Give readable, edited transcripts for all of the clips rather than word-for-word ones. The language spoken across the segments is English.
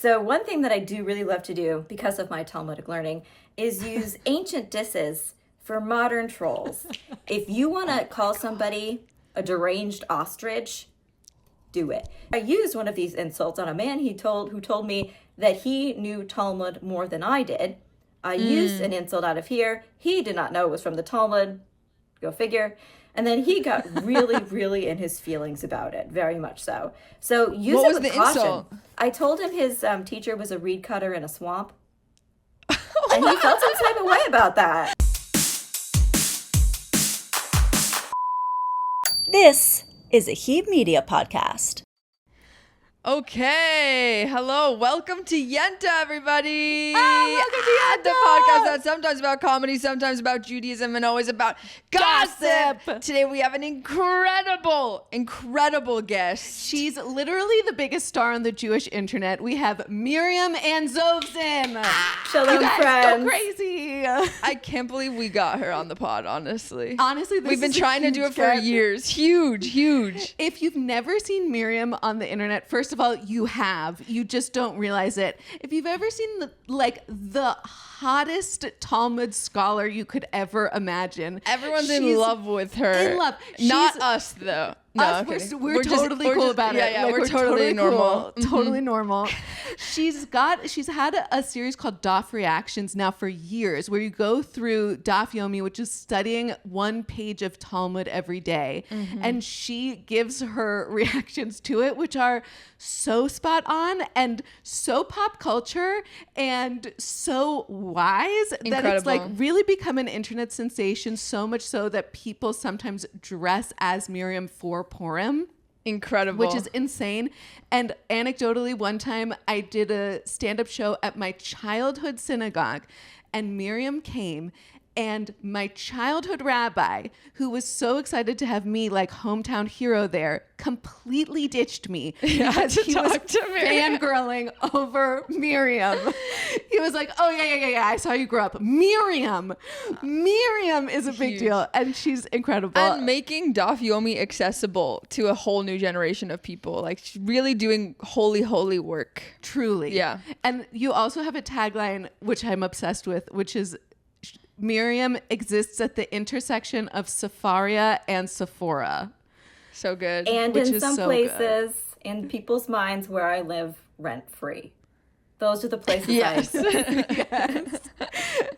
So one thing that I do really love to do because of my Talmudic learning is use ancient disses for modern trolls. If you want to call somebody a deranged ostrich, do it. I used one of these insults on a man who told me that he knew Talmud more than I did. I used an insult out of here. He did not know it was from the Talmud. Go figure. And then he got really, really in his feelings about it, very much so. So use What it was with the caution. insult? I told him his teacher was a reed cutter in a swamp. And he felt some type of way about that. This is a He Media podcast. Okay, hello, welcome to Yenta, everybody. welcome to Yenta. The podcast that's sometimes about comedy, sometimes about Judaism, and always about gossip. Today we have an incredible guest. She's literally the biggest star on the Jewish internet. We have Miriam Anzovin. Shalom, You guys friends. go crazy. I can't believe we got her on the pod, honestly. Honestly, this We've been is a trying to do huge it for get. years. Huge. If you've never seen Miriam on the internet, first of all, you have. You just don't realize it. If you've ever seen the hottest Talmud scholar you could ever imagine. Everyone's in She's love with her. in love. Not She's- us, though. No, Us, I'm kidding. we're totally cool about it. Yeah, Like, we're totally normal. cool, totally normal. She's had a series called Daf Reactions now for years, where you go through Daf Yomi, which is studying one page of Talmud every day, and she gives her reactions to it, which are so spot on and so pop culture and so wise that it's like Incredible. really become an internet sensation. So much so that people sometimes dress as Miriam for Purim, Incredible. which is insane. And anecdotally, one time I did a stand-up show at my childhood synagogue, and Miriam came, and my childhood rabbi, who was so excited to have me like hometown hero there, completely ditched me because to he was talk to Miriam. fangirling over Miriam. He was like, "Oh yeah, I saw you grow up. Miriam is a big Huge. deal, and she's incredible." and making Daf Yomi accessible to a whole new generation of people, like really doing holy work. Truly. Yeah. And you also have a tagline, which I'm obsessed with, which is Miriam exists at the intersection of Sepharia and Sephora. So good. And Which in is some so places, in people's minds where I live, rent-free. Those are the places Yes. Yes.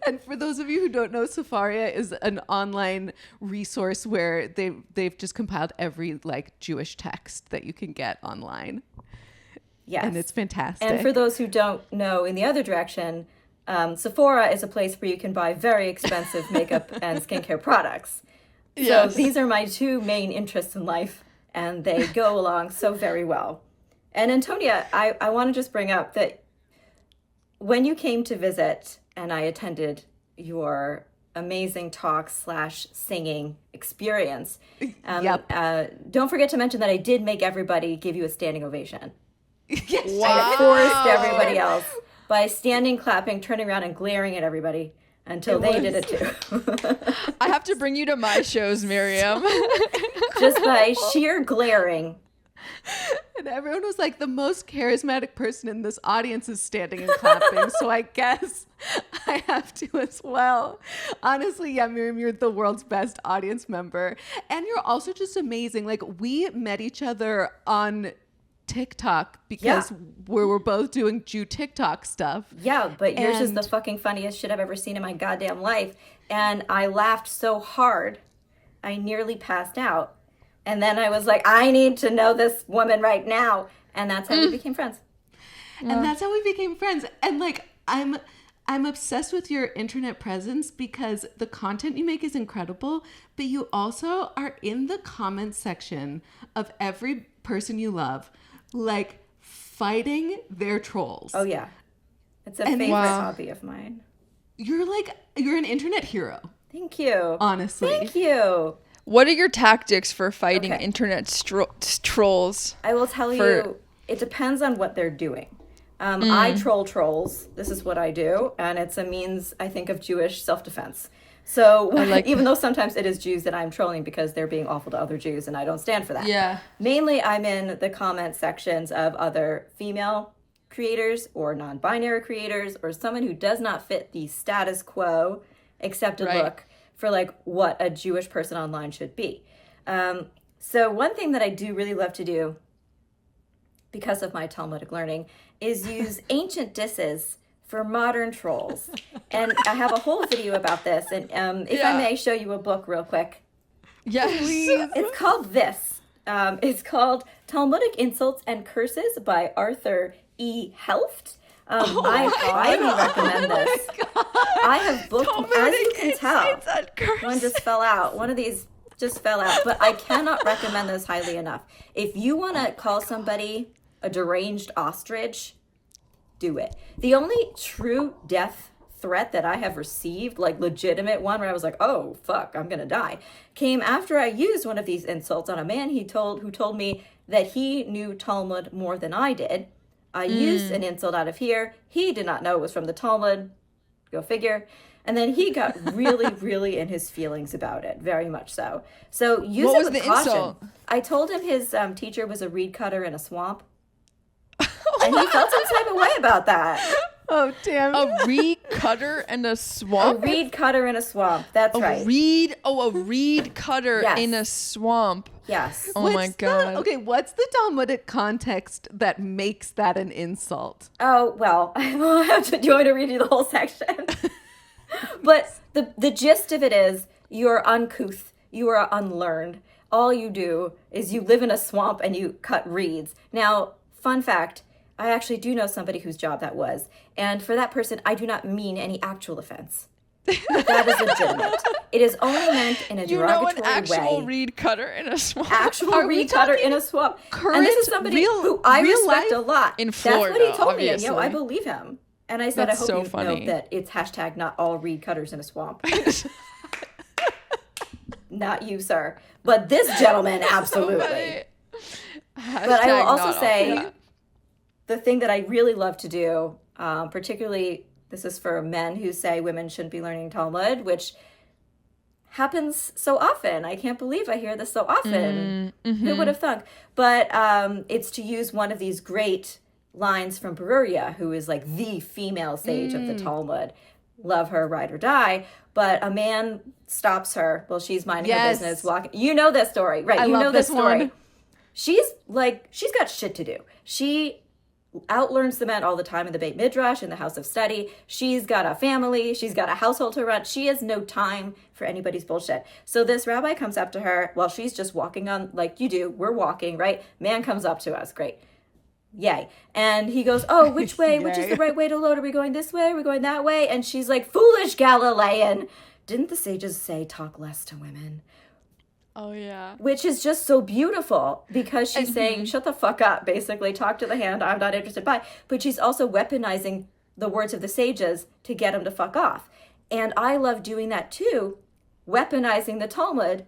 And for those of you who don't know, Sepharia is an online resource where they've just compiled every like Jewish text that you can get online. Yes. And it's fantastic. And for those who don't know, in the other direction, Sephora is a place where you can buy very expensive makeup and skincare products. Yes. So these are my two main interests in life, and they go along so very well. And Antonia, I want to just bring up that when you came to visit and I attended your amazing talk / singing experience, don't forget to mention that I did make everybody give you a standing ovation. Yes. I forced everybody else by standing, clapping, turning around, and glaring at everybody until they did it too. I have to bring you to my shows, Miriam. Just by sheer glaring. And everyone was like, the most charismatic person in this audience is standing and clapping. So I guess I have to as well. Honestly, yeah, Miriam, you're the world's best audience member. And you're also just amazing. Like, we met each other on TikTok because we're both doing Jew TikTok stuff. Yeah, but yours is And- the fucking funniest shit I've ever seen in my goddamn life. And I laughed so hard, I nearly passed out. And then I was like, I need to know this woman right now. And that's how we became friends. And that's how we became friends. And like, I'm obsessed with your internet presence because the content you make is incredible, but you also are in the comments section of every person you love, like fighting their trolls. Oh, yeah. It's a favorite hobby of mine. You're an internet hero, Thank you. honestly. Thank you. What are your tactics for fighting Okay. internet trolls? I will tell you, it depends on what they're doing. I troll trolls. This is what I do. And it's a means, I think, of Jewish self-defense. So even though sometimes it is Jews that I'm trolling because they're being awful to other Jews and I don't stand for that. Yeah. Mainly I'm in the comment sections of other female creators or non-binary creators or someone who does not fit the status quo accepted look for like what a Jewish person online should be. So one thing that I do really love to do because of my Talmudic learning is use ancient disses for modern trolls. And I have a whole video about this. And if I may show you a book real quick. Yes. Please. It's called this. It's called Talmudic Insults and Curses by Arthur E. Helft. I highly recommend this. I have booked, as you can tell, one just fell out. One of these just fell out. But I cannot recommend this highly enough. If you want to call somebody a deranged ostrich, do it. The only true death threat that I have received, like legitimate one where I was like, oh fuck, I'm gonna die, came after I used one of these insults on a man who told me that he knew Talmud more than I did. I used an insult out of here. He did not know it was from the Talmud. Go figure. And then he got really, really in his feelings about it, very much so. So use it with caution. Insult? I told him his teacher was a reed cutter in a swamp. And he felt some type of way about that. Oh, damn. A reed cutter and a swamp? A reed cutter in a swamp. That's right. A reed cutter in a swamp. Yes. Oh my God. What's the Talmudic context that makes that an insult? Oh, well, do you want me to read you the whole section? But the gist of it is you're uncouth. You are unlearned. All you do is you live in a swamp and you cut reeds. Now, fun fact, I actually do know somebody whose job that was. And for that person, I do not mean any actual offense. That is legitimate. It is only meant in a derogatory way. You know an actual reed cutter in a swamp. Actual reed cutter in a swamp. And this is somebody who I respect a lot. In Florida, that's what he told obviously. me. And, I believe him. And I said, That's I hope so you funny. know that it's hashtag not all reed cutters in a swamp. Not you, sir. But this gentleman, absolutely. But I will also say, the thing that I really love to do, particularly this is for men who say women shouldn't be learning Talmud, which happens so often. I can't believe I hear this so often. Who would have thunk? But it's to use one of these great lines from Beruria, who is like the female sage of the Talmud. Love her, ride or die. But a man stops her while she's minding her business, walking. You know this story, right? I you love know this story. One. She's got shit to do. She outlearns the men all the time in the Beit Midrash, in the house of study. She's got a family. She's got a household to run. She has no time for anybody's bullshit. So this rabbi comes up to her while she's just walking on, like you do. We're walking, right? Man comes up to us. Great. Yay. And he goes, oh, which way? Which is the right way to load? Are we going this way? Are we going that way? And she's like, foolish Galilean. Didn't the sages say talk less to women? Oh, yeah. Which is just so beautiful because she's saying, shut the fuck up, basically. Talk to the hand. I'm not interested. Bye. But she's also weaponizing the words of the sages to get them to fuck off. And I love doing that too, weaponizing the Talmud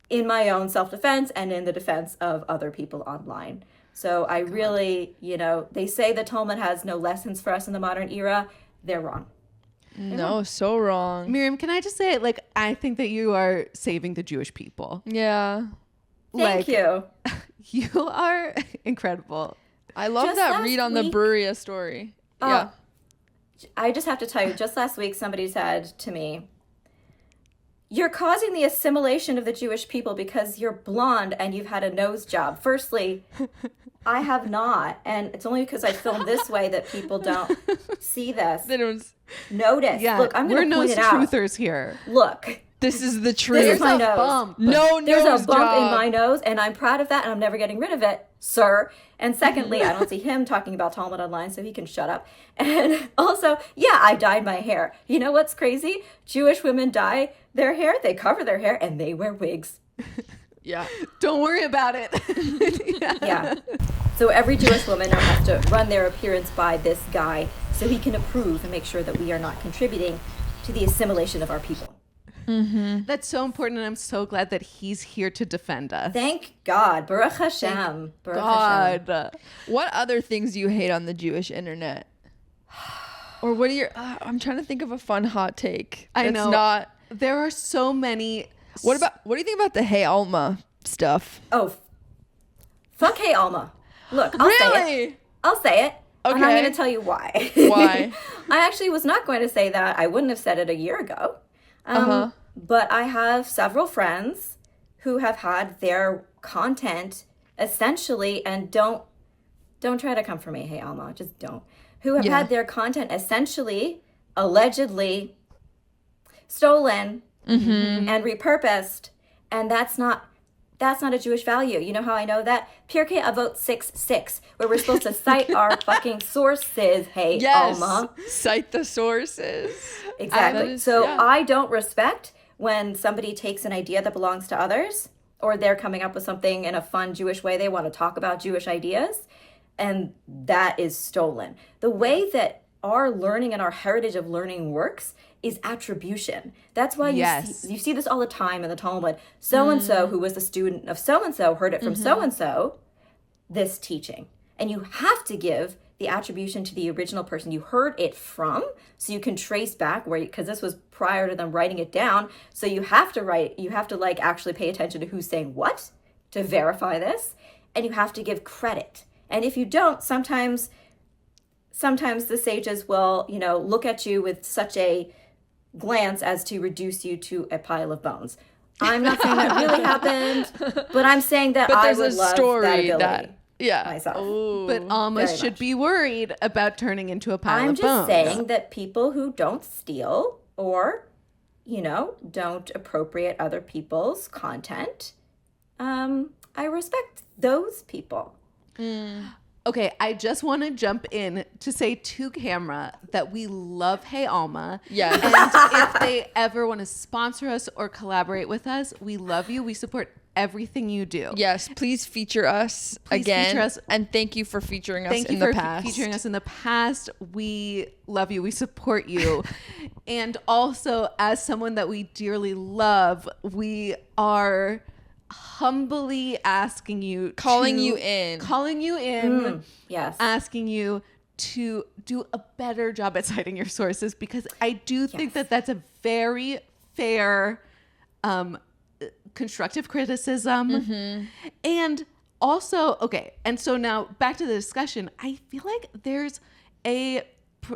in my own self-defense and in the defense of other people online. So I really, they say the Talmud has no lessons for us in the modern era. They're wrong. No, so wrong. Miriam, can I just say, I think that you are saving the Jewish people. Yeah. Thank you. You are incredible. I love Just that last read on the week- Beruria story. Yeah. I just have to tell you, just last week somebody said to me, you're causing the assimilation of the Jewish people because you're blonde and you've had a nose job. Firstly, I have not. And it's only because I filmed this way that people don't see this. Then it was, Notice. Yeah, Look, I'm going to point it out. We're nose truthers here. Look. this is the truth. This is my nose. Bump. No There's nose a bump job. in my nose, and I'm proud of that, and I'm never getting rid of it, sir. And secondly, I don't see him talking about Talmud online, so he can shut up. And also, yeah, I dyed my hair. You know what's crazy? Jewish women dye their hair, they cover their hair, and they wear wigs. Yeah. Don't worry about it. Yeah. So every Jewish woman now has to run their appearance by this guy so he can approve and make sure that we are not contributing to the assimilation of our people. That's so important, and I'm so glad that he's here to defend us. Thank God. Baruch Hashem. Baruch Hashem. God. What other things do you hate on the Jewish internet? Or what are your... I'm trying to think of a fun hot take. I that's know. Not... There are so many. What do you think about the Hey Alma stuff? Oh, fuck Hey Alma. Look, I'll say it. I'll say it. Okay. And I'm going to tell you why. Why? I actually was not going to say that. I wouldn't have said it a year ago. But I have several friends who have had their content essentially, and don't try to come for me, Hey Alma, just don't. Who have had their content essentially, allegedly stolen and repurposed, and that's not a Jewish value. You know how I know that? Pirkei Avot 6:6, where we're supposed to cite our fucking sources, Hey Alma. Cite the sources. Exactly. I don't respect when somebody takes an idea that belongs to others, or they're coming up with something in a fun Jewish way. They want to talk about Jewish ideas, and that is stolen. The way that our learning and our heritage of learning works is attribution. That's why you see this all the time in the Talmud. So-and-so who was a student of so-and-so heard it from so-and-so, this teaching. And you have to give the attribution to the original person you heard it from, so you can trace back where, because this was prior to them writing it down. So you have to like actually pay attention to who's saying what to verify this. And you have to give credit. And if you don't, sometimes the sages will, look at you with such a glance as to reduce you to a pile of bones. I'm not saying that really happened, but I'm saying that I would love that ability myself. But Alma should be worried about turning into a pile of bones. I'm just saying that people who don't steal or, don't appropriate other people's content, I respect those people. Okay, I just want to jump in to say to camera that we love Hey Alma. Yes. And if they ever want to sponsor us or collaborate with us, we love you. We support everything you do. Yes, please feature us again. Feature us. And thank you for featuring us Thank in you the for past. featuring us in the past. We love you. We support you. And also, as someone that we dearly love, we are humbly asking you, Calling you in, yes, asking you to do a better job at citing your sources, because I do think that that's a very fair constructive criticism. And also, okay, and so now back to the discussion. I feel like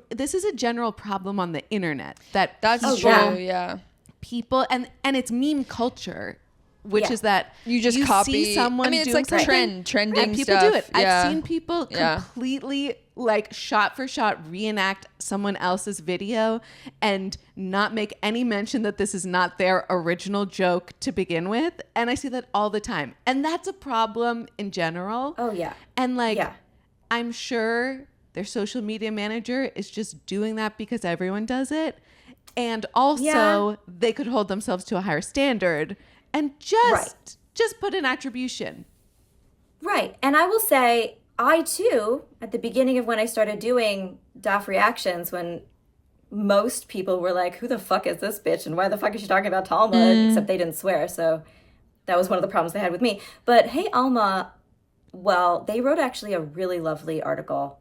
this is a general problem on the internet that's true. People and it's meme culture, which is that you just copy see someone. I mean, it's doing like something, trending people stuff. do it. I've seen people completely like shot for shot reenact someone else's video and not make any mention that this is not their original joke to begin with. And I see that all the time. And that's a problem in general. Oh, yeah. And I'm sure their social media manager is just doing that because everyone does it. And also they could hold themselves to a higher standard and just put an attribution. Right. And I will say, I too, at the beginning of when I started doing Daf reactions, when most people were like, who the fuck is this bitch? And why the fuck is she talking about Talmud? Except they didn't swear. So that was one of the problems they had with me. But Hey Alma, well, they wrote actually a really lovely article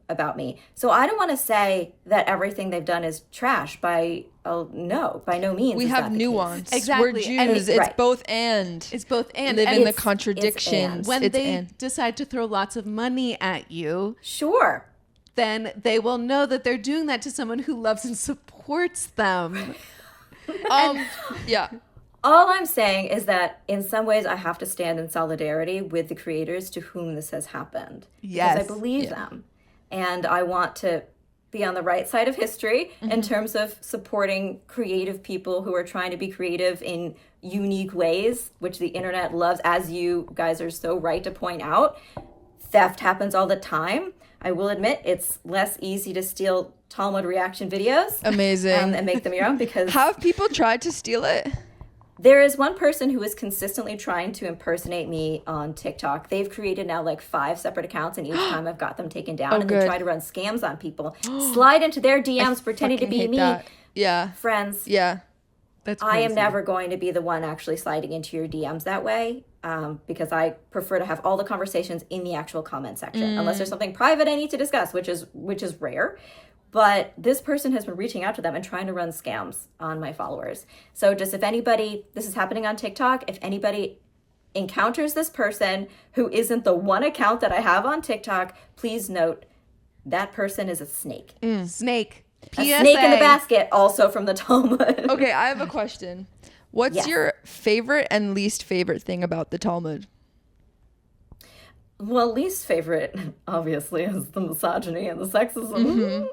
about me. So I don't want to say that everything they've done is trash by no means. We have nuance. Exactly. We're Jews. And it's both and. It's both and. Live and in the contradictions. When they decide to throw lots of money at you, sure, then they will know that they're doing that to someone who loves and supports them. All I'm saying is that in some ways I have to stand in solidarity with the creators to whom this has happened. Yes. Because I believe them. And I want to be on the right side of history in terms of supporting creative people who are trying to be creative in unique ways, which the internet loves, as you guys are so right to point out. Theft happens all the time. I will admit it's less easy to steal Talmud reaction videos. Amazing. And make them your own, because have people tried to steal it? There is one person who is consistently trying to impersonate me on TikTok. They've created now like 5 separate accounts, and each time I've got them taken down. And they try to run scams on people. Slide into their DMs pretending to be me. That. Yeah. Friends. Yeah. That's crazy. I am never going to be the one actually sliding into your DMs that way, because I prefer to have all the conversations in the actual comment section, unless there's something private I need to discuss, which is rare. But this person has been reaching out to them and trying to run scams on my followers. So just if anybody, this is happening on TikTok, if anybody encounters this person who isn't the one account that I have on TikTok, please note that person is a snake. Snake. A snake in the basket, also from the Talmud. Okay, I have a question. What's Yes. your favorite and least favorite thing about the Talmud? Well, least favorite, obviously, is the misogyny and the sexism.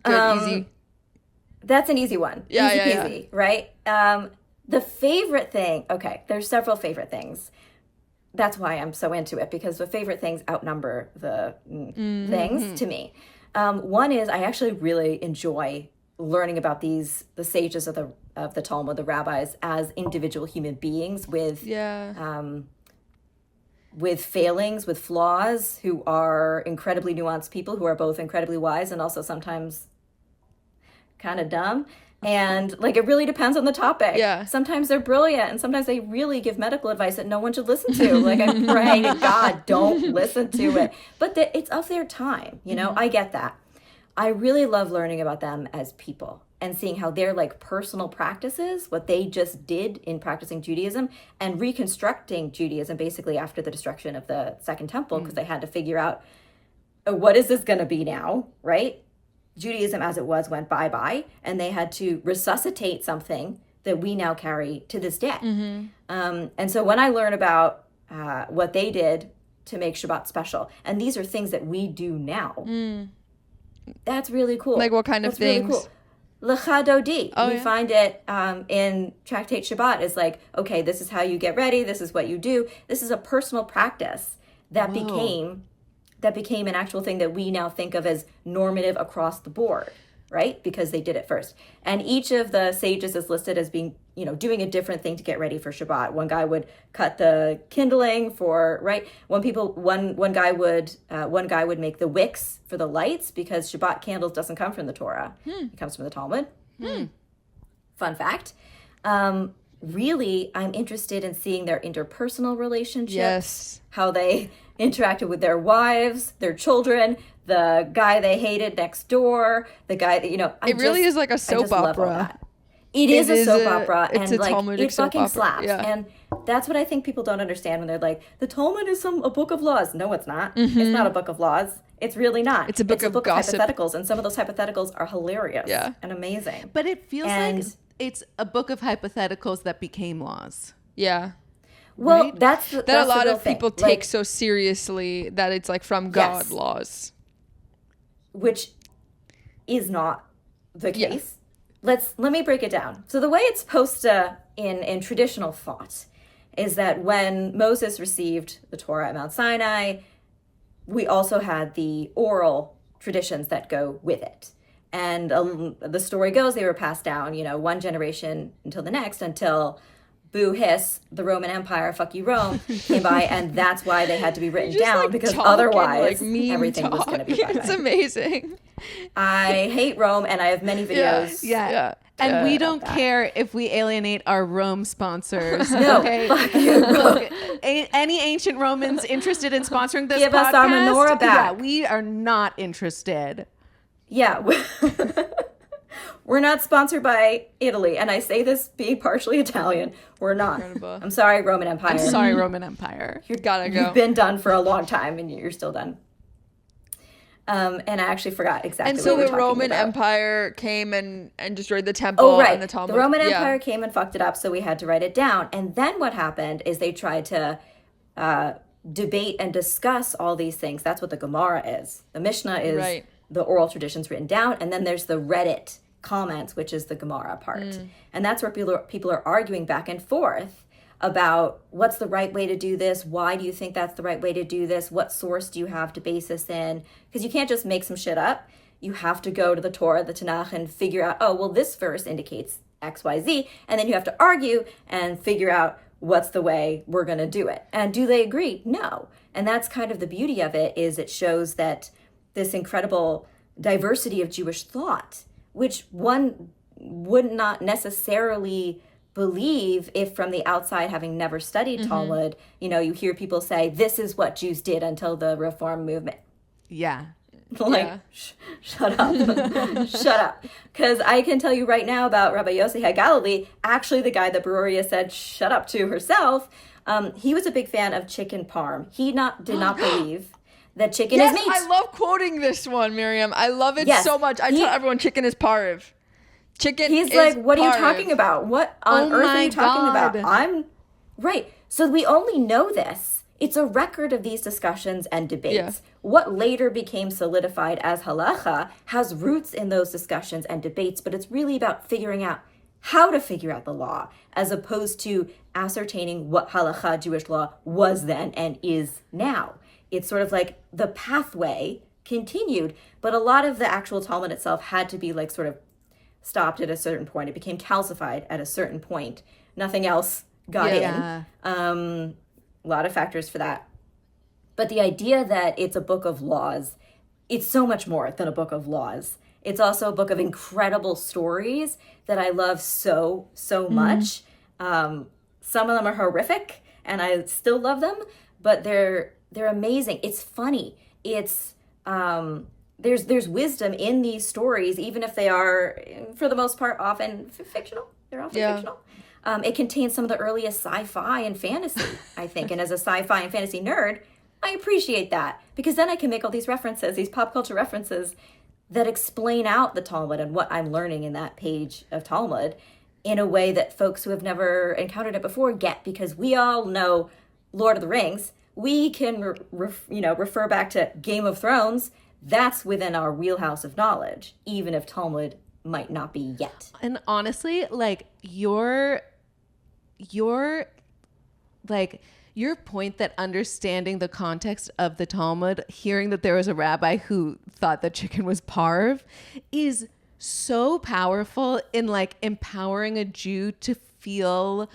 Good, easy. That's an easy one. Yeah, easy yeah, peasy, right? The favorite thing, okay, there's several favorite things. That's why I'm so into it, because the favorite things outnumber the things to me. One is I actually really enjoy learning about the sages of the Talmud, the rabbis, as individual human beings with failings, with flaws, who are incredibly nuanced people who are both incredibly wise and also sometimes kind of dumb. And like, it really depends on the topic. Yeah. Sometimes they're brilliant and sometimes they really give medical advice that no one should listen to. Like, I pray to God, don't listen to it. But it's of their time, you know? I get that. I really love learning about them as people and seeing how their like personal practices, what they just did in practicing Judaism and reconstructing Judaism basically after the destruction of the Second Temple, because they had to figure out, what is this going to be now, right? Judaism as it was went bye-bye, and they had to resuscitate something that we now carry to this day. And so when I learn about what they did to make Shabbat special, and these are things that we do now, that's really cool. Like what kind of That's really things? cool. Lecha Dodi. Oh, we yeah. find it in Tractate Shabbat. Is like, okay, this is how you get ready. This is what you do. This is a personal practice that became an actual thing that we now think of as normative across the board, right? Because they did it first. And each of the sages is listed as being, you know, doing a different thing to get ready for Shabbat. One guy would cut the kindling for, right? One guy would make the wicks for the lights, because Shabbat candles doesn't come from the Torah. It comes from the Talmud. Fun fact. Really, I'm interested in seeing their interpersonal relationships. Yes. How they interacted with their wives, their children, the guy they hated next door, the guy that, you know, It really is like a soap opera. It is a soap opera, it's and a like Talmudic it soap fucking opera. slaps. Yeah. And that's what I think people don't understand when they're like, the Talmud is a book of laws. No, it's not. It's not a book of laws. It's really not. It's a book of gossip. hypotheticals, and some of those hypotheticals are hilarious and amazing. But it feels And- like it's a book of hypotheticals that became laws. Yeah. Well, Right? that's That the a lot real of people thing. take Like, so seriously that it's like from God Yes. laws. which is not the Yeah. case. Let me break it down. So the way it's supposed to in traditional thought is that when Moses received the Torah at Mount Sinai, we also had the oral traditions that go with it. And the story goes they were passed down, you know, one generation until the next, until boo hiss, the Roman Empire, fuck you Rome, came by, and that's why they had to be written Just, down, like, because talking, otherwise like, meme everything was going to be talk. fine. It's amazing. I hate Rome, and I have many videos. Yeah. And we don't care if we alienate our Rome sponsors. No, Okay. fuck you. Look, any ancient Romans interested in sponsoring this Give podcast? us our menorah back. Yeah, we are not interested. Yeah. We're not sponsored by Italy, and I say this being partially Italian. We're not. Incredible. I'm sorry, Roman Empire. I'm sorry, Roman Empire. You gotta go. You've been done for a long time, and you're still done. And I actually forgot exactly And what so we were the talking Roman about. Empire came and destroyed the temple Oh, right. and the Talmud. The Roman Yeah. Empire came and fucked it up, so we had to write it down. And then what happened is they tried to debate and discuss all these things. That's what the Gemara is. The Mishnah is Right. the oral traditions written down, and then there's the Reddit comments, which is the Gemara part. And that's where people are arguing back and forth about what's the right way to do this, why do you think that's the right way to do this, what source do you have to base this in, because you can't just make some shit up. You have to go to the Torah, the Tanakh, and figure out, oh, well, this verse indicates XYZ, and then you have to argue and figure out what's the way we're going to do it. And do they agree? No. And that's kind of the beauty of it, is it shows that this incredible diversity of Jewish thought, which one would not necessarily believe if from the outside, having never studied Talmud, you know, you hear people say, this is what Jews did until the Reform movement. Yeah. Like, Yeah. shut up. Shut up. Because I can tell you right now about Rabbi Yossi HaGalilee, actually the guy that Beruria said shut up to herself, he was a big fan of chicken parm. He did not believe that chicken Yes, is meat. I love quoting this one, Miriam. I love it Yes, so much. I tell everyone chicken is parv. Chicken He's is like, what are you parv. talking about? What on Oh earth my are you talking God. about? Right. So we only know this. It's a record of these discussions and debates. Yeah. What later became solidified as halacha has roots in those discussions and debates, but it's really about figuring out how to figure out the law, as opposed to ascertaining what halacha, Jewish law, was then and is now. It's sort of like the pathway continued, but a lot of the actual Talmud itself had to be like sort of stopped at a certain point. It became calcified at a certain point. Nothing else got Yeah. in. A lot of factors for that. But the idea that it's a book of laws, it's so much more than a book of laws. It's also a book of incredible stories that I love so much. Some of them are horrific, and I still love them, but they're amazing. It's funny. It's there's wisdom in these stories, even if they are, for the most part, often fictional. They're often fictional. It contains some of the earliest sci-fi and fantasy, I think. And as a sci-fi and fantasy nerd, I appreciate that, because then I can make all these references, these pop culture references that explain out the Talmud and what I'm learning in that page of Talmud in a way that folks who have never encountered it before get, because we all know Lord of the Rings. We can refer back to Game of Thrones. That's within our wheelhouse of knowledge, even if Talmud might not be yet. And honestly, like your point that understanding the context of the Talmud, hearing that there was a rabbi who thought that chicken was parv, is so powerful in like empowering a Jew to feel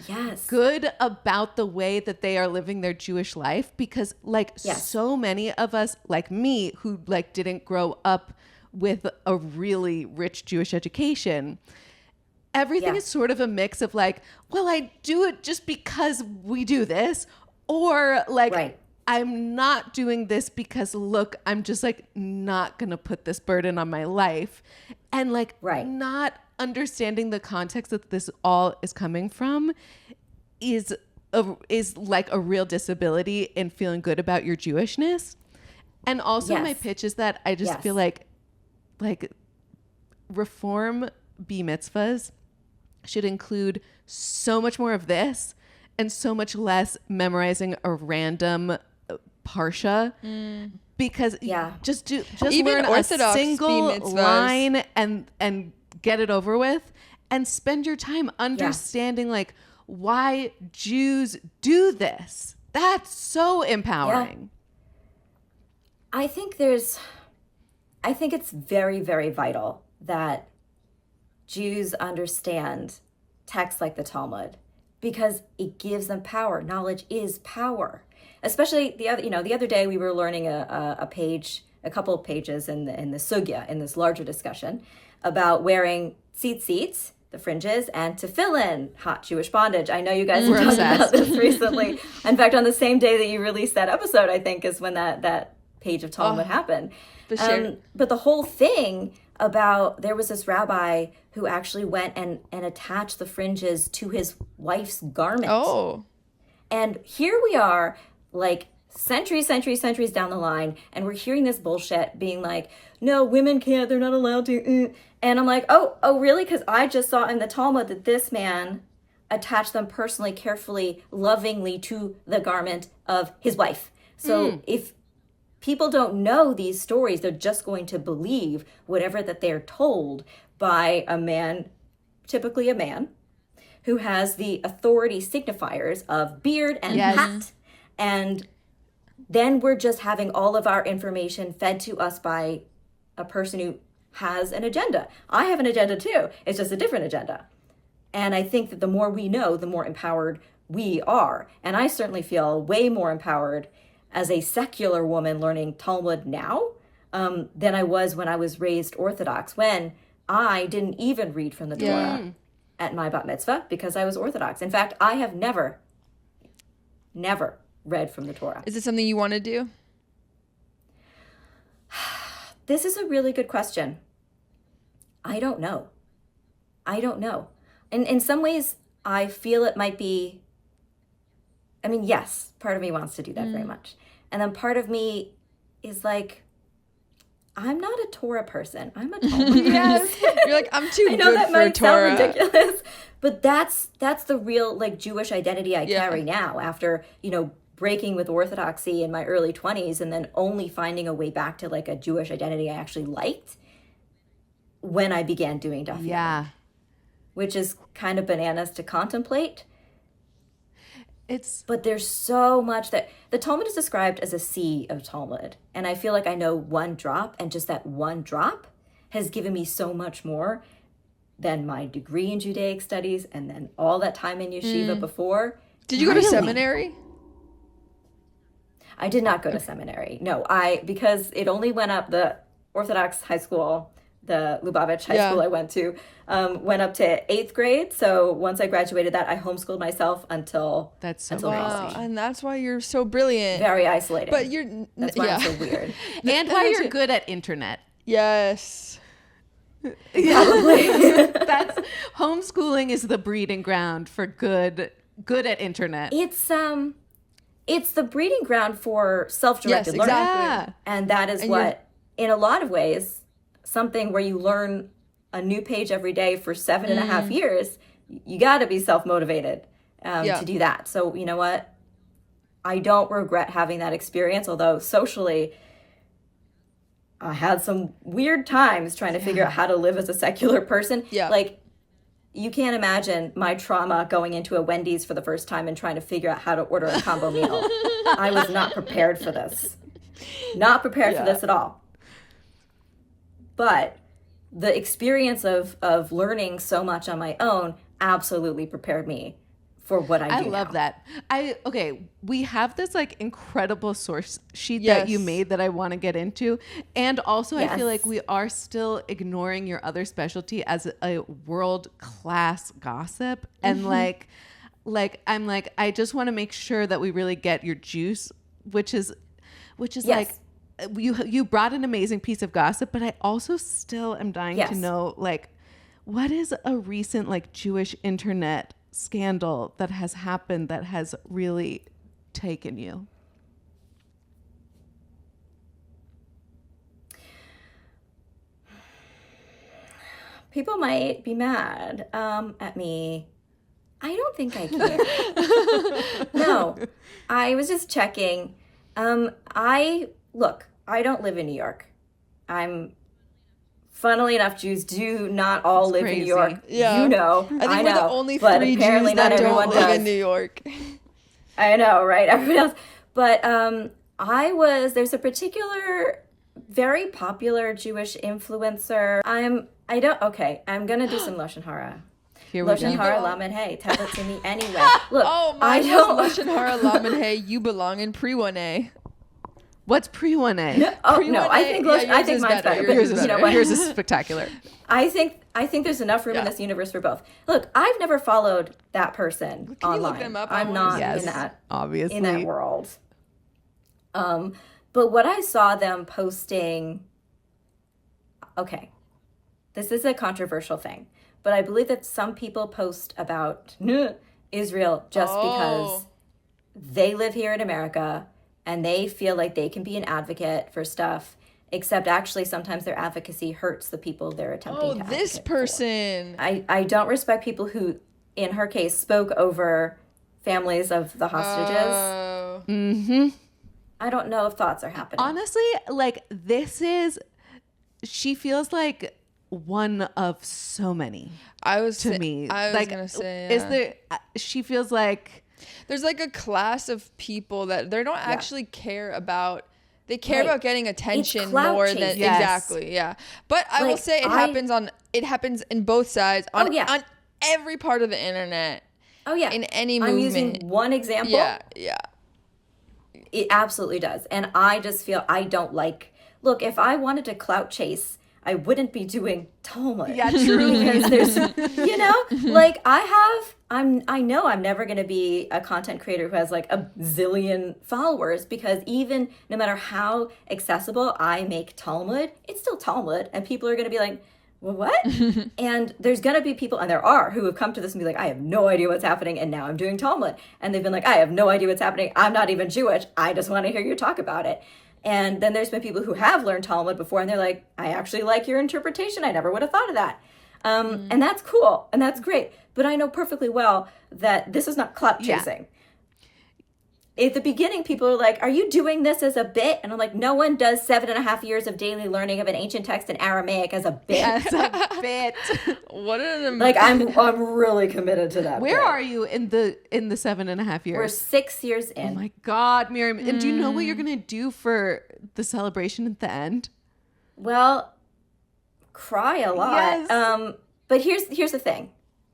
good about the way that they are living their Jewish life, because like so many of us, like me, who like didn't grow up with a really rich Jewish education, everything is sort of a mix of like, well, I do it just because we do this, or like, I'm not doing this because look, I'm just like not gonna put this burden on my life, and like not understanding the context that this all is coming from is like a real disability in feeling good about your Jewishness. And also my pitch is that I just feel like reform B mitzvahs should include so much more of this and so much less memorizing a random parsha, because just even learn Orthodox a single B-mitzvahs. line and get it over with, and spend your time understanding like why Jews do this. That's so empowering. I think it's very, very vital that Jews understand texts like the Talmud, because it gives them power. Knowledge is power. Especially the other day we were learning a couple of pages in the sugya, in this larger discussion, about wearing tzitzit, the fringes, and tefillin, hot Jewish bondage. I know you guys have talked about this recently. In fact, on the same day that you released that episode, I think, is when that page of Talmud happened. But the whole thing about, there was this rabbi who actually went and attached the fringes to his wife's garment. Oh. And here we are, like centuries down the line, and we're hearing this bullshit being like, no, women can't, they're not allowed to. And I'm like, oh, really? Because I just saw in the Talmud that this man attached them personally, carefully, lovingly to the garment of his wife. So if people don't know these stories, they're just going to believe whatever that they're told by a man, typically a man, who has the authority signifiers of beard and hat. And then we're just having all of our information fed to us by a person who has an agenda. I have an agenda too. It's just a different agenda. And I think that the more we know, the more empowered we are. And I certainly feel way more empowered as a secular woman learning Talmud now than I was when I was raised Orthodox, when I didn't even read from the Torah at my bat mitzvah because I was Orthodox. In fact, I have never read from the Torah. Is it something you want to do? This is a really good question. I don't know. And in some ways, I feel it might be, I mean, yes, part of me wants to do that very much. And then part of me is like, I'm not a Torah person. I'm a Talmud Yes. You're like, I'm too I know good that for might Torah. sound ridiculous, but that's the real like Jewish identity I Yeah. carry now after, breaking with Orthodoxy in my early 20s and then only finding a way back to like a Jewish identity I actually liked when I began doing Daf Yomi, Yeah. which is kind of bananas to contemplate. It's But there's so much that the Talmud is described as a sea of Talmud. And I feel like I know one drop, and just that one drop has given me so much more than my degree in Judaic studies and then all that time in yeshiva before. Did you go to Really? seminary? I did not go to seminary. No, because it only went up the Orthodox high school, the Lubavitch high school I went to, went up to 8th grade. So once I graduated that, I homeschooled myself until Wow, and that's why you're so brilliant. very isolating. But you're That's why I'm so weird. and why you're good at internet. Yes. That's homeschooling is the breeding ground for good at internet. It's the breeding ground for self-directed Yes, learning. exactly. And that is what, in a lot of ways, something where you learn a new page every day for 7.5 years, you got to be self-motivated to do that. So you know what? I don't regret having that experience, although socially, I had some weird times trying to figure out how to live as a secular person. Yeah. Like, you can't imagine my trauma going into a Wendy's for the first time and trying to figure out how to order a combo meal. I was not prepared for this. Not prepared for this at all. But the experience of learning so much on my own absolutely prepared me for what I do. I love now. that. We have this like incredible source sheet that you made that I want to get into. And also I feel like we are still ignoring your other specialty as a world-class gossip. And like I'm like, I just want to make sure that we really get your juice, which is like you brought an amazing piece of gossip, but I also still am dying to know like what is a recent like Jewish internet scandal that has happened that has really taken you? People might be mad at me. I don't think I care. No, I was just checking. I don't live in New York. Funnily enough, Jews do not all live in New York. Yeah. You know, I think I we're know, the only but 3 apparently Jews not that don't everyone live does. in New York. I know, right? Everyone else. But there's a particular very popular Jewish influencer. I'm gonna do some Lashon Hara. Here we Lashon go. Hara Lamed Hey. Tell it to me anyway. Look, Oh, I mine don't. was Lashon Hara Lamed Hey, you belong in pre-1A. What's pre-1A? Oh Pre-1A, no, I think I think is mine's better. But Yours you is know what? yours is spectacular. I think there's enough room in this universe for both. Look, I've never followed that person Can you online. look them up? I I'm wanna not see. Yes, in that obviously. in that world. But what I saw them posting, okay, this is a controversial thing, but I believe that some people post about Israel just because they live here in America and they feel like they can be an advocate for stuff, except actually sometimes their advocacy hurts the people they're attempting to This advocate for. person. I don't respect people who, in her case, spoke over families of the hostages. Oh. I don't know if thoughts are happening. Honestly, like she feels like one of so many I was to me. I was like, gonna say, is there? She feels like there's like a class of people that they don't actually care about. They care Right. about getting attention clout more chasing. than Yes. exactly, yeah. But I will Like, say it happens in both sides on every part of the internet. Oh yeah, in any I'm movement. using one example. Yeah. It absolutely does, and I just feel I don't like. Look, if I wanted to clout chase, I wouldn't be doing Talmud. Yeah, truly. Because there's, like I know I'm never going to be a content creator who has like a zillion followers, because even no matter how accessible I make Talmud, it's still Talmud, and people are going to be like, well, what? And there's going to be people, and there are, who have come to this and be like, I have no idea what's happening, and now I'm doing Talmud. And they've been like, I have no idea what's happening. I'm not even Jewish. I just want to hear you talk about it. And then there's been people who have learned Talmud before, and they're like, I actually like your interpretation. I never would have thought of that. And that's cool, and that's great. But I know perfectly well that this is not clout chasing. At the beginning, people are like, are you doing this as a bit? And I'm like, no one does 7.5 years of daily learning of an ancient text in Aramaic as a bit. As a bit. What an Like, I'm really committed to that. Where bit. are you in the 7.5 years? We're 6 years in. Oh my God, Miriam. And do you know what you're going to do for the celebration at the end? Well, cry a lot. Yes. But here's the thing.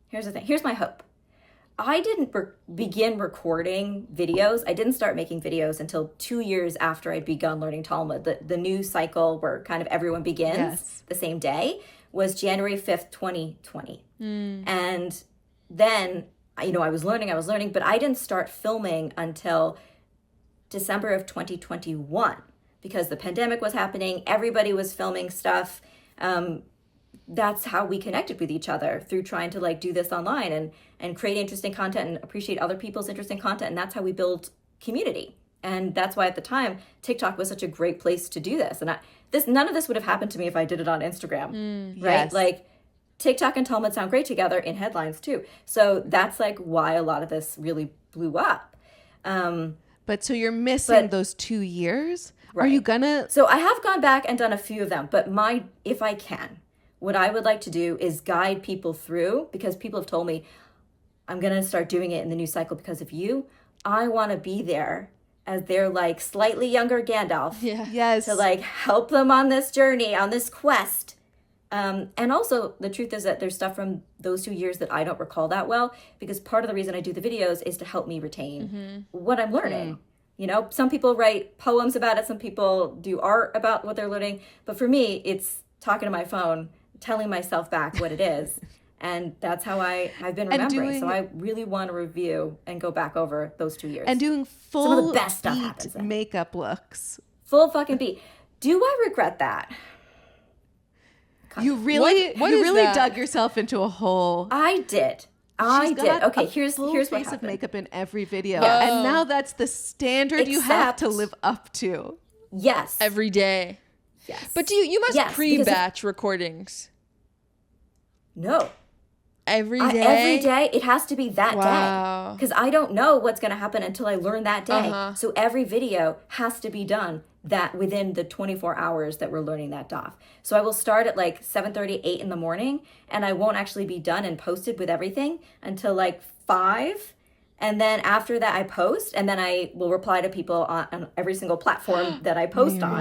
Here's my hope. I didn't begin recording videos. I didn't start making videos until 2 years after I'd begun learning Talmud. The new cycle where kind of everyone begins the same day was January 5th, 2020. And then, I was learning, but I didn't start filming until December of 2021 because the pandemic was happening. Everybody was filming stuff. That's how we connected with each other, through trying to do this online and create interesting content and appreciate other people's interesting content. And that's how we build community. And that's why at the time, TikTok was such a great place to do this. And none of this would have happened to me if I did it on Instagram, right? Yes. TikTok and Talmud sound great together in headlines too. So that's why a lot of this really blew up. But so you're missing those 2 years? Right. Are you gonna? So I have gone back and done a few of them, but if I can, what I would like to do is guide people through, because people have told me, I'm going to start doing it in the new cycle because of you. I want to be there as their slightly younger Gandalf. Yeah. Yes. To help them on this journey, on this quest. And also the truth is that there's stuff from those 2 years that I don't recall that well, because part of the reason I do the videos is to help me retain what I'm learning. Some people write poems about it. Some people do art about what they're learning. But for me, it's talking to my phone, telling myself back what it is. And that's how I've been remembering. So I really want to review and go back over those 2 years. And doing full some of the best stuff happens then. Makeup looks. Full fucking beat. Do I regret that? You really, What you is really that? dug yourself into a hole. I did. She's got Okay, a here's full what face of happened. makeup in every video, and now that's the standard you have to Except- live up to. Yes. every day. Yes. But you must Yes, because pre-batch recordings No. every day. Every day, it has to be that Wow. day. Because I don't know what's going to happen until I learn that day. Uh-huh. So every video has to be done within the 24 hours that we're learning that daf. So I will start at 7:30, 8 in the morning, and I won't actually be done and posted with everything until 5. And then after that, I post, and then I will reply to people on every single platform that I post on.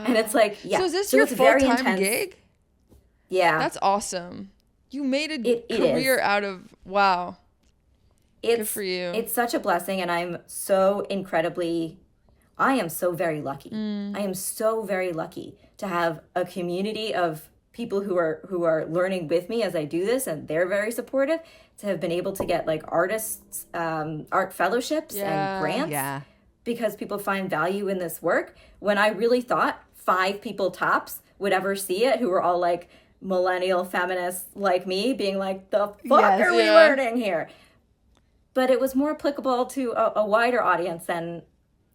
And it's So is this your it's very full-time intense. gig? Yeah. That's awesome. You made a It career is. out of wow. It's, for you. It's such a blessing, and I am so very lucky. I am so very lucky to have a community of people who are learning with me as I do this, and they're very supportive. To have been able to get artists, art fellowships Yeah. and grants, Yeah. because people find value in this work. When I really thought 5 people tops would ever see it, who were all millennial feminists like me, being the fuck Yes. are we Yeah. learning here? But it was more applicable to a wider audience than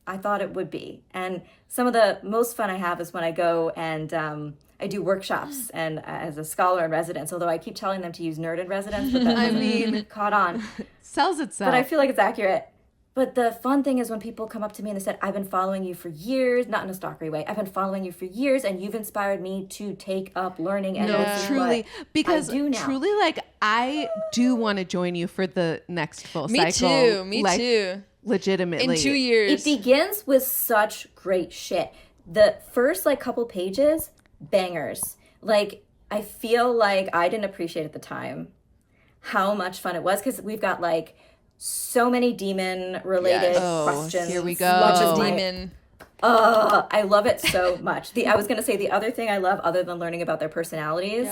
I thought it would be. And some of the most fun I have is when I go and I do workshops and as a scholar in residence, although I keep telling them to use nerd in residence, but that hasn't caught on. Sells itself. But I feel like it's accurate. But the fun thing is when people come up to me and they said, I've been following you for years, not in a stalkery way. I've been following you for years, and you've inspired me to take up learning. And this is truly, what because I do now. truly, I do want to join you for the next full Me cycle. too. Me too. Legitimately. In 2 years. It begins with such great shit. The first couple pages, bangers. I feel like I didn't appreciate at the time how much fun it was, because we've got so many demon related Yes. Oh, questions. here we go. Lots of Oh. demon. I love it so much. I was gonna say the other thing I love, other than learning about their personalities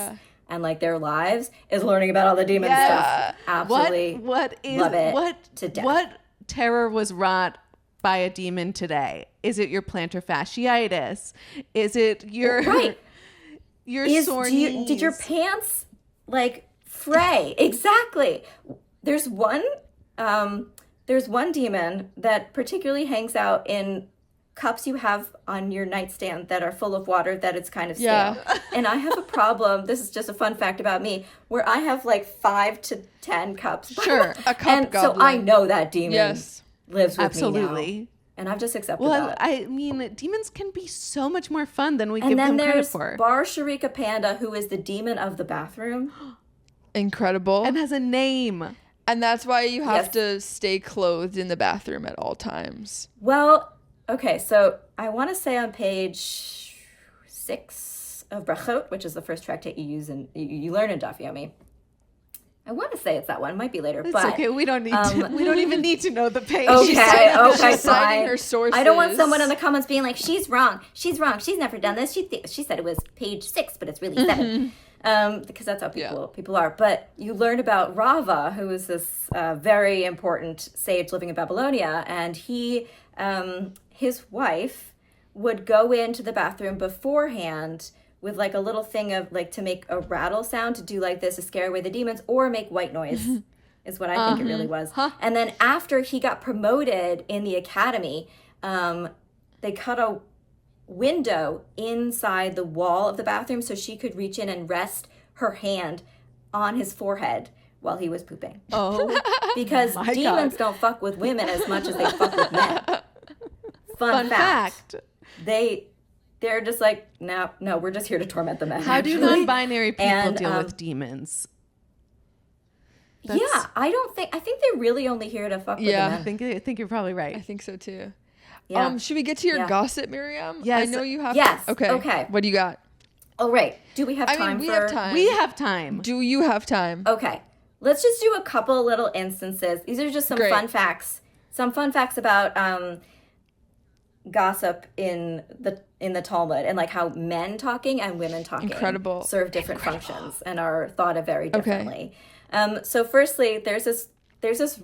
and their lives, is learning about all the demon stuff. Absolutely. What is love it what to death. What terror was wrought by a demon today? Is it your plantar fasciitis? Is it your Right. your Is sore did your knees? pants fray? Exactly. There's one demon that particularly hangs out in cups you have on your nightstand that are full of water that it's kind of stale. Yeah. And I have a problem, this is just a fun fact about me, where I have like 5 to 10 cups. Sure, a cup And so goblin. I know that demon Yes. lives with me now. Absolutely. And I've just accepted Well, that. I mean, demons can be so much more fun than we And give then them credit there's for. Bar Sharika Panda, who is the demon of the bathroom. Incredible. And has a name. And that's why you have Yes. to stay clothed in the bathroom at all times. Well, okay, so I want to say on page 6 of Brachot, which is the first tractate you use and you learn in Daf Yomi. I want to say it's that one. It might be later, It's but okay. We don't need to. We don't even need to know the page. Okay, She's citing fine. her sources. I don't want someone in the comments being like, "She's wrong. She's wrong. She's never done this. She said it was page 6, but it's really 7." Because that's how people are. But you learn about Rava, who is this very important sage living in Babylonia, and his wife would go into the bathroom beforehand with like a little thing of like to make a rattle sound, to do like this to scare away the demons, or make white noise is what I think it really was. And then after he got promoted in the academy, they cut a window inside the wall of the bathroom so she could reach in and rest her hand on his forehead while he was pooping. Oh, Because my demons God. don't fuck with women as much as they fuck with men. Fun fact. They're just like, no, we're just here to torment the men. how do actually. non-binary people And, deal with demons? Yeah, I think they're really only here to fuck with Yeah. the I men. think you're probably I right. think so too. Yeah. Should we get to your Yeah. gossip, Miriam? Yes. I know you have. Yes. Okay. Okay. What do you got? Oh, right. Do we have I time mean, we for... have time. We have time. Do you have time? Okay. Let's just do a couple little instances. These are just some Great. fun facts. Some fun facts about gossip in the Talmud, and like how men talking and women talking Incredible. serve different functions and are thought of very Okay. differently. So firstly, there's this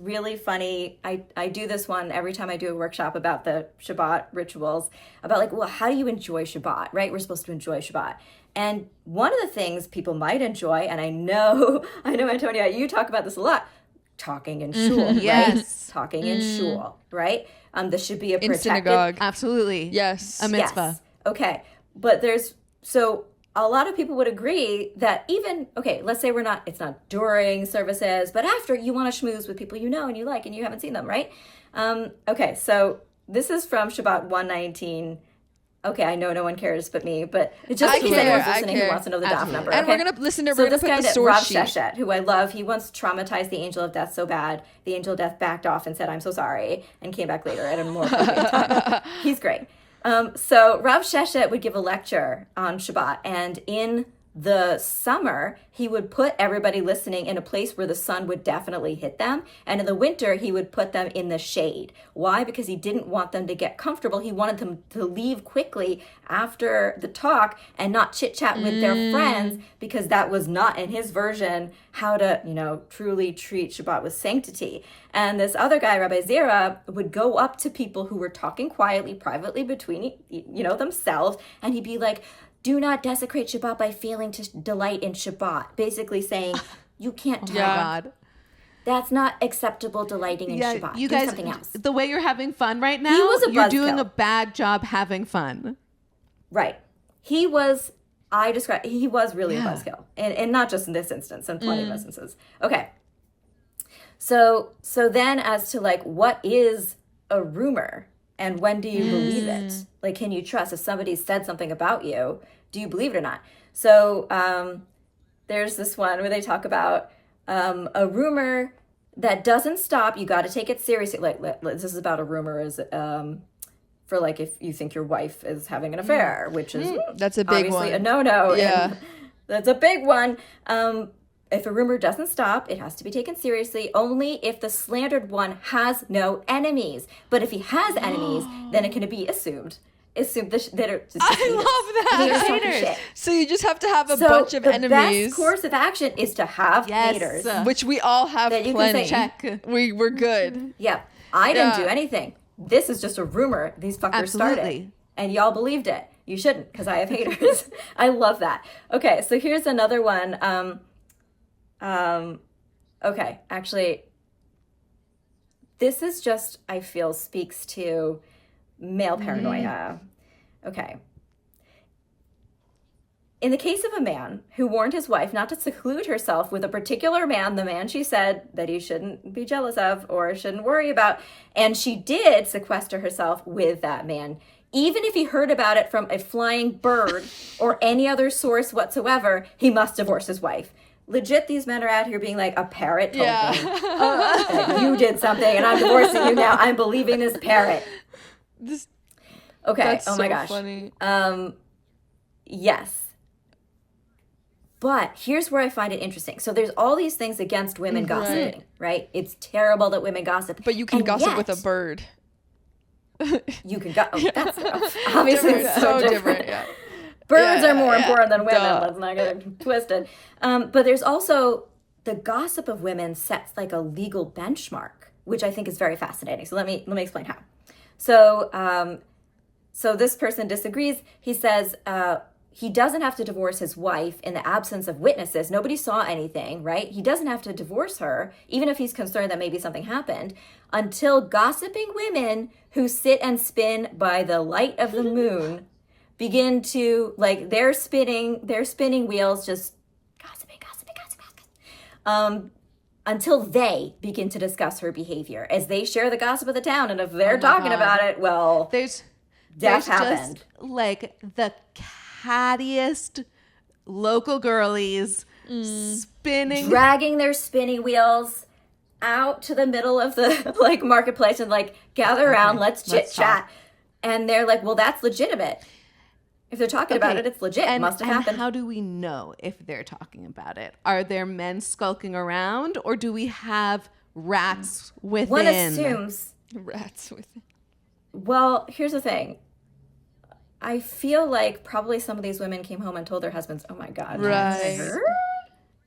really funny, I do this one every time I do a workshop about the Shabbat rituals, about like, well, how do you enjoy Shabbat, right? We're supposed to enjoy Shabbat. And one of the things people might enjoy, and I know Antonia, you talk about this a lot, talking in shul, right? Yes. Talking in shul, right? This should be a In protected... synagogue. Absolutely. Yes. A mitzvah. Yes. Okay. But so a lot of people would agree that even, okay, let's say it's not during services, but after, you want to schmooze with people you know and you like and you haven't seen them, right? Okay, so this is from Shabbat 119. Okay, I know no one cares but me, but it's just I in case care, anyone's I listening who care. wants to know the DAF number. And okay? we're gonna listen to. So We're gonna this guy put the that source Rav sheet. Sheshet, who I love, he once traumatized the angel of death so bad, the angel of death backed off and said, "I'm so sorry," and came back later at a more appropriate time. He's great. So Rav Sheshet would give a lecture on Shabbat, and in the summer, he would put everybody listening in a place where the sun would definitely hit them. And in the winter, he would put them in the shade. Why? Because he didn't want them to get comfortable. He wanted them to leave quickly after the talk and not chit-chat with their friends, because that was not, in his version, how to, truly treat Shabbat with sanctity. And this other guy, Rabbi Zera, would go up to people who were talking quietly, privately between, themselves, and he'd be like, "Do not desecrate Shabbat by failing to delight in Shabbat." Basically saying, you can't talk. Yeah. God. That's not acceptable delighting in Yeah, Shabbat. you Do guys, something else. the way you're having fun right now, was a you're buzzkill. doing a bad job having fun. Right. He was really a Yeah. buzzkill. And not just in this instance, in plenty of instances. Okay. So then as to like, what is a rumor? And when do you believe it? Like, can you trust if somebody said something about you? Do you believe it or not? So there's this one where they talk about a rumor that doesn't stop. You got to take it seriously. Like, this is about a rumor for like if you think your wife is having an affair, which is That's a big obviously one. a no-no. Yeah. And that's a big one. If a rumor doesn't stop, it has to be taken seriously only if the slandered one has no enemies. But if he has enemies, then it can be assumed that are just I haters. love that. Haters talking Haters. shit. So you just have to have a So bunch of the enemies, best course of action is to have Yes. haters. which we all have That you can plenty. say- Check. We're good. Yeah, I didn't Yeah. do anything. This is just a rumor these fuckers started. Absolutely. And y'all believed it. You shouldn't, because I have haters. I love that. Okay, so here's another one. Okay, actually, this is just, I feel, speaks to male paranoia. Okay. In the case of a man who warned his wife not to seclude herself with a particular man, the man she said that he shouldn't be jealous of or shouldn't worry about, and she did sequester herself with that man, even if he heard about it from a flying bird or any other source whatsoever, he must divorce his wife. Legit, these men are out here being like, a parrot told me that you did something and I'm divorcing you now. I'm believing this parrot. Okay. That's oh my so gosh. funny. Yes. But here's where I find it interesting. So there's all these things against women gossiping, right? It's terrible that women gossip. But you can And gossip yet, with a bird. You can go. Oh, that's obviously it's so different. Yeah. Birds Yeah, are more yeah. important than women. Duh. Let's not get it twisted. But there's also the gossip of women sets like a legal benchmark, which I think is very fascinating. So let me explain how. So so this person disagrees. He says he doesn't have to divorce his wife in the absence of witnesses. Nobody saw anything, right? He doesn't have to divorce her, even if he's concerned that maybe something happened, until gossiping women who sit and spin by the light of the moon begin to, like, they're spinning wheels, just gossiping, until they begin to discuss her behavior as they share the gossip of the town. And if they're talking about it, well, There's death just happened. like the cattiest local girlies spinning. Dragging their spinning wheels out to the middle of the like marketplace and like, gather around, let's chit chat. And they're like, well, that's legitimate. If they're talking about it, it's legit. It must have happened. How do we know if they're talking about it? Are there men skulking around, or do we have rats within? One assumes. Rats with it. Well, here's the thing. I feel like probably some of these women came home and told their husbands, oh my God. Right.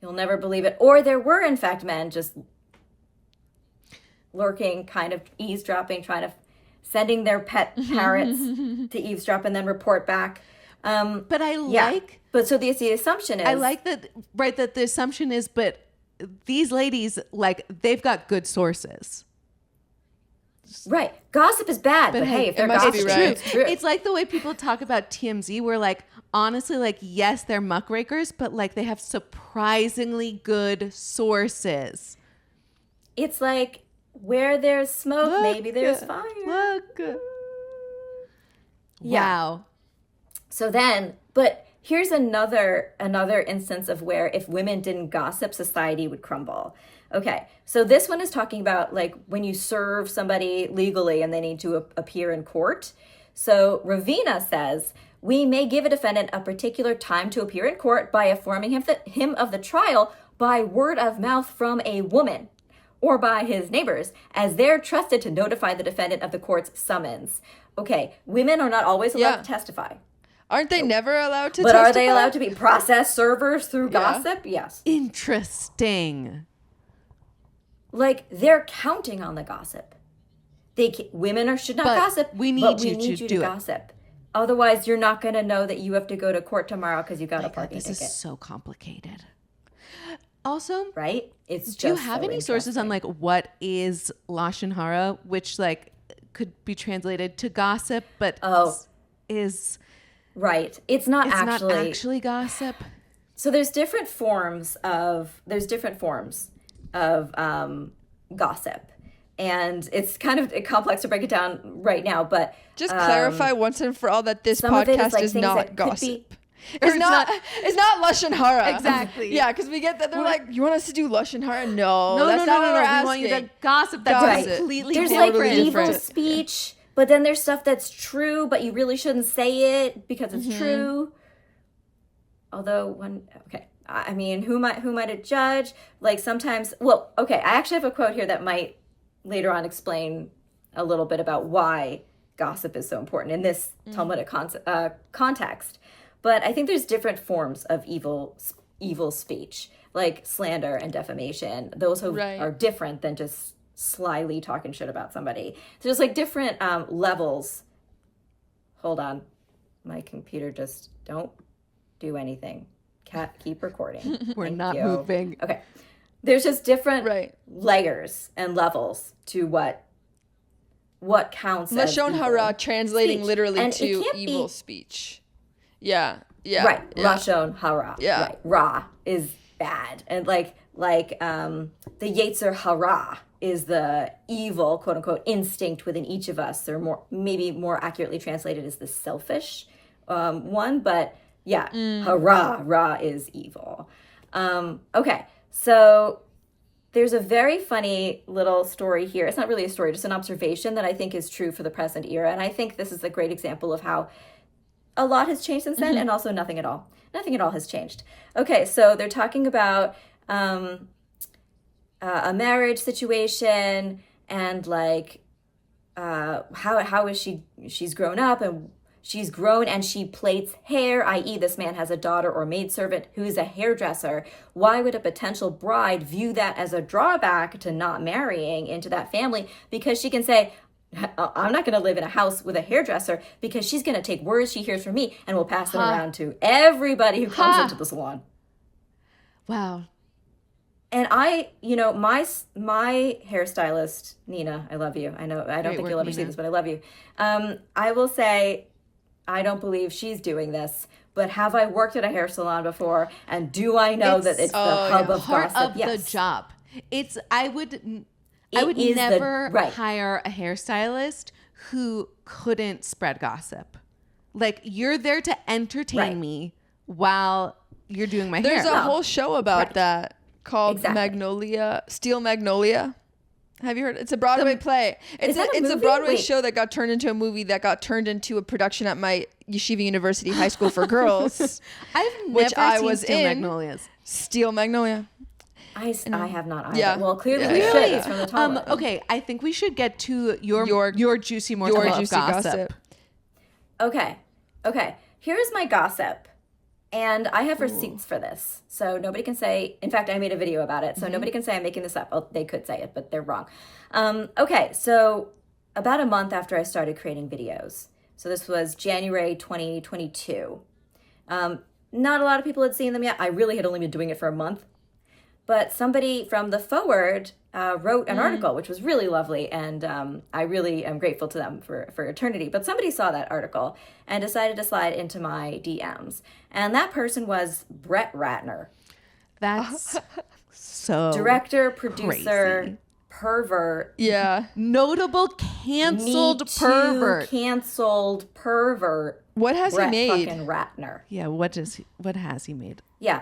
You'll never believe it. Or there were, in fact, men just lurking, kind of eavesdropping, sending their pet parrots to eavesdrop and then report back. But I like. But so the assumption is. I like that. Right. That the assumption is, but these ladies, like, they've got good sources. Right. Gossip is bad, but hey, if they're must be gossiping, right. it's true. It's like the way people talk about TMZ, where, like, honestly, like, yes, they're muckrakers, but like they have surprisingly good sources. It's like where there's smoke, maybe there's fire. Look. Yeah. Wow. So then, but here's another instance of where if women didn't gossip, society would crumble. Okay, so this one is talking about like when you serve somebody legally and they need to appear in court. So Ravina says, we may give a defendant a particular time to appear in court by informing him of the trial by word of mouth from a woman or by his neighbors, as they're trusted to notify the defendant of the court's summons. Okay, women are not always allowed to testify. Aren't they never allowed to But testify? are they allowed to be process servers through gossip? Yes. Interesting. Like, they're counting on the gossip. Women should not But gossip. we need but you we need to you do to it. gossip. Otherwise, you're not going to know that you have to go to court tomorrow because you got a parking This ticket. is so complicated. Also, Right? It's do you just have so any sources on interesting. like what is lashon hara, which like could be translated to gossip, but is Right. It's not not actually. actually gossip? So there's different forms of gossip, and it's kind of complex to break it down right now. But Just clarify once and for all that this some of it is, podcast like, is things that not could gossip. be- It's not lashon hara. Exactly. Yeah, because we get that they're like, you want us to do lashon hara? No, No, that's not what we're We asking. want you to gossip. That's Gossip. completely There's Totally like different. evil different. speech, but then there's stuff that's true, but you really shouldn't say it because it's true. Although I mean, who might it judge? Like sometimes, well, okay, I actually have a quote here that might later on explain a little bit about why gossip is so important in this Talmudic context. But I think there's different forms of evil speech, like slander and defamation. Those are different than just slyly talking shit about somebody. So there's like different levels. Hold on. My computer just don't do anything. Keep recording. We're Thank not you. moving. Okay. There's just different Right. layers and levels to what what counts as Lashon evil hara, translating speech. literally And it to can't evil be- speech. Yeah. Right, Yeah. Lashon hara. Yeah. Right, ra is bad, and like the Yetzer hara is the evil, quote unquote, instinct within each of us. Or maybe more accurately translated as the selfish one, but yeah, hara, ra is evil. Okay, so there's a very funny little story here. It's not really a story, just an observation that I think is true for the present era, and I think this is a great example of how a lot has changed since then, and also nothing at all. Nothing at all has changed. Okay, so they're talking about a marriage situation, and like how is she's grown up, and she's grown and she plaits hair, i.e. this man has a daughter or maidservant who's a hairdresser. Why would a potential bride view that as a drawback to not marrying into that family? Because she can say, I'm not going to live in a house with a hairdresser, because she's going to take words she hears from me and will pass them around to everybody who comes into the salon. Wow. And my hairstylist, Nina, I love you. I know, I don't think you'll ever see this, but I love you. I will say, I don't believe she's doing this, but have I worked at a hair salon before? And do I know that it's the hub of part gossip? of Yes. the job. I would is never right. hire a hairstylist who couldn't spread gossip. Like, you're there to entertain Right. me while you're doing my There's hair. a whole show about that called Exactly. Steel Magnolia. Have you heard? It's a Broadway play. It's that a a movie? Broadway Wait. show that got turned into a movie that got turned into a production at my Yeshiva University High School for Girls. I've which never I seen was Steel in. Magnolias. Steel Magnolia. I have not either. Yeah. Well, clearly Yeah. we Really? should. It's from the Talmud. Okay, I think we should get to your juicy Your morsel of juicy gossip. Okay. Here's my gossip. And I have receipts for this. So nobody can say, in fact, I made a video about it. So nobody can say I'm making this up. Oh, they could say it, but they're wrong. Okay. So about a month after I started creating videos. So this was January 2022. Not a lot of people had seen them yet. I really had only been doing it for a month. But somebody from the Forward wrote an article, which was really lovely, and I really am grateful to them for eternity. But somebody saw that article and decided to slide into my DMs. And that person was Brett Ratner. That's so Director, producer, crazy. pervert. Yeah. Notable canceled Me Too pervert. canceled pervert. What has Brett he made? fucking Ratner. Yeah, what has he made? Yeah.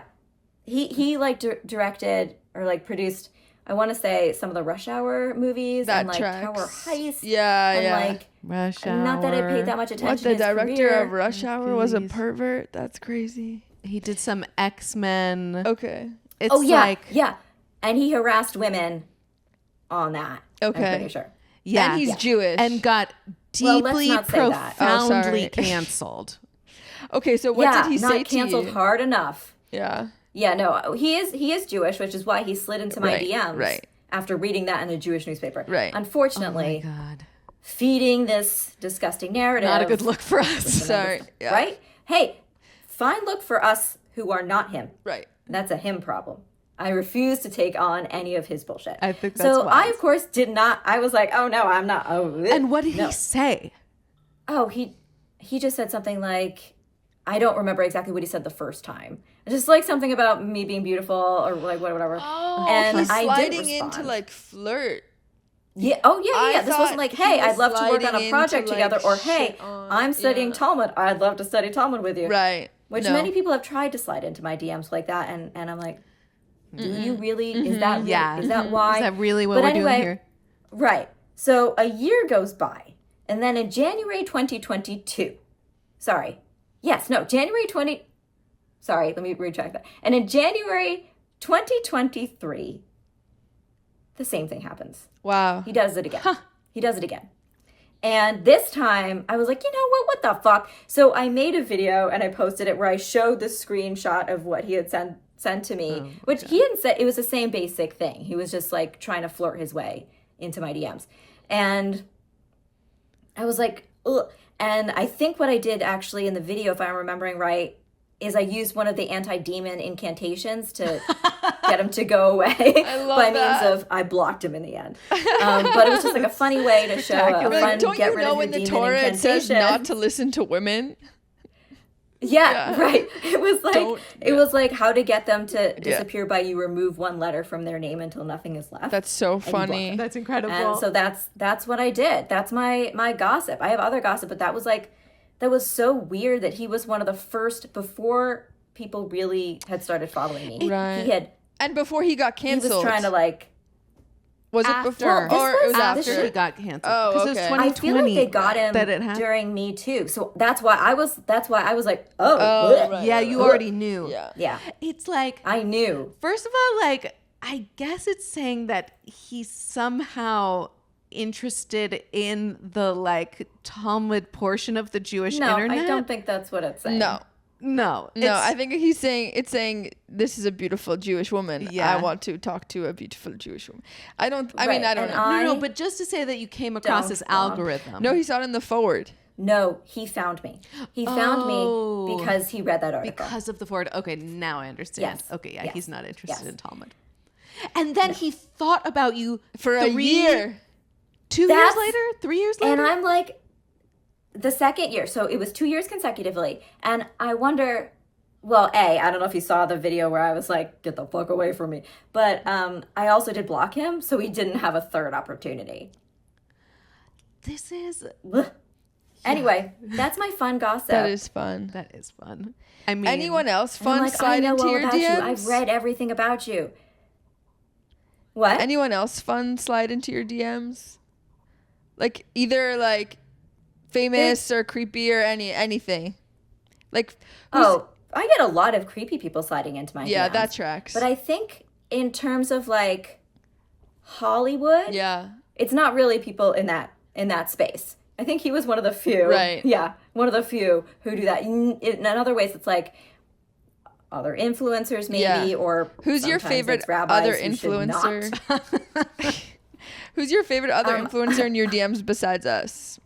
He like directed or like produced, I want to say, some of the Rush Hour movies That and like tracks. Tower Heist. Yeah, and yeah. like Rush Hour. not that I paid that much attention What, to the his director career. of Rush Hour was a Movies. pervert? That's crazy. He did some X-Men. Okay. It's Oh yeah, like yeah, and he harassed women on that. Okay. I'm pretty sure. yeah, And he's Jewish. and got Well, let's deeply not say that. Oh, sorry. profoundly canceled. Okay, so what did he not say to canceled you? hard enough. Yeah. Yeah, no, he is Jewish, which is why he slid into my Right, DMs right. after reading that in a Jewish newspaper. Right. Unfortunately, Oh my God. feeding this disgusting narrative. Not a good look for us. Sorry. Yeah. Right? Hey, fine look for us who are not him. Right. That's a him problem. I refuse to take on any of his bullshit. I think so. that's I, wise. of course, did not. I was like, oh no, I'm not. Oh, And what did no. he say? Oh, he just said something like, I don't remember exactly what he said the first time. Just like something about me being beautiful or like whatever. Oh, and he's I sliding didn't into respond. like flirt. Yeah. Oh yeah, I yeah. This thought wasn't like, he hey, was I'd love to work on sliding a project into, together, like, or hey, shit on- I'm studying yeah. Talmud. I'd love to study Talmud with you. Right. Which No. many people have tried to slide into my DMs like that, and I'm like, do you really? Is that really, Yeah. Is that why? Is that really what But we're anyway, doing here? Right. So a year goes by, and then in January 2022, January 20. Sorry, let me retract that. And in January 2023, the same thing happens. Wow. He does it again. He does it again. And this time, I was like, you know what? What the fuck? So I made a video and I posted it where I showed the screenshot of what he had sent to me, which he hadn't said. It was the same basic thing. He was just like trying to flirt his way into my DMs. And I was like, ugh. And I think what I did actually in the video, if I'm remembering right, is I used one of the anti-demon incantations to get him to go away love by that. means of I blocked him in the end. But it was just like a funny way to show a Spectacular. fun Don't get you rid know of your in the demon Torah it says incantation. not to listen to women? Yeah, right. It was like Don't- it was like how to get them to disappear by you remove one letter from their name until nothing is left. That's so block funny. them. That's incredible. And so that's what I did. That's my gossip. I have other gossip, but that was so weird that he was one of the first before people really had started following me. Right. And before he got He canceled. was trying to like Was it After. before Well, or this it was was- after? this After he got canceled. Oh, Because it was okay. 2020 I feel like they got him that it happened. during Me Too. So that's why I was like, oh, Oh, bleh. right. Yeah, you already knew. Yeah. Yeah. It's like, I knew. first of all, like, I guess it's saying that he's somehow interested in the like Talmud portion of the Jewish No, internet. I don't think that's what it's saying. No, No, it's- I think it's saying this is a beautiful Jewish woman. Yeah. I want to talk to a beautiful Jewish woman. I don't Right, know. and no, but just to say that you came across Don't this want- algorithm. No, he saw it in the forward. No, he found me. He found Oh. me because he read that article. because of the forward. Okay, now I understand. Yes, Okay, yeah, yes, he's not interested yes. in Talmud. And then he thought about you For a year. 2 years That's- later, 3 years later. And I'm like, the second year. So it was 2 years consecutively. And I wonder, well, I don't know if you saw the video where I was like, get the fuck away from me. But I also did block him. So he didn't have a third opportunity. This is Ugh. Anyway, that's my fun gossip. That is fun. that is fun. I mean, Anyone else And I'm fun like, I slide know into all your about DMs? you. I've read everything about you. What? Anyone else fun slide into your DMs? Like either like famous or creepy or anything. Like Oh, I get a lot of creepy people sliding into my yeah, DMs. that tracks. But I think in terms of like Hollywood, yeah. it's not really people in that space. I think he was one of the few. Right. Yeah, one of the few who do that. In other ways, it's like other influencers maybe, Yeah. or Who's your sometimes favorite it's rabbis other who should not. influencer? Who's your favorite other influencer in your DMs besides us?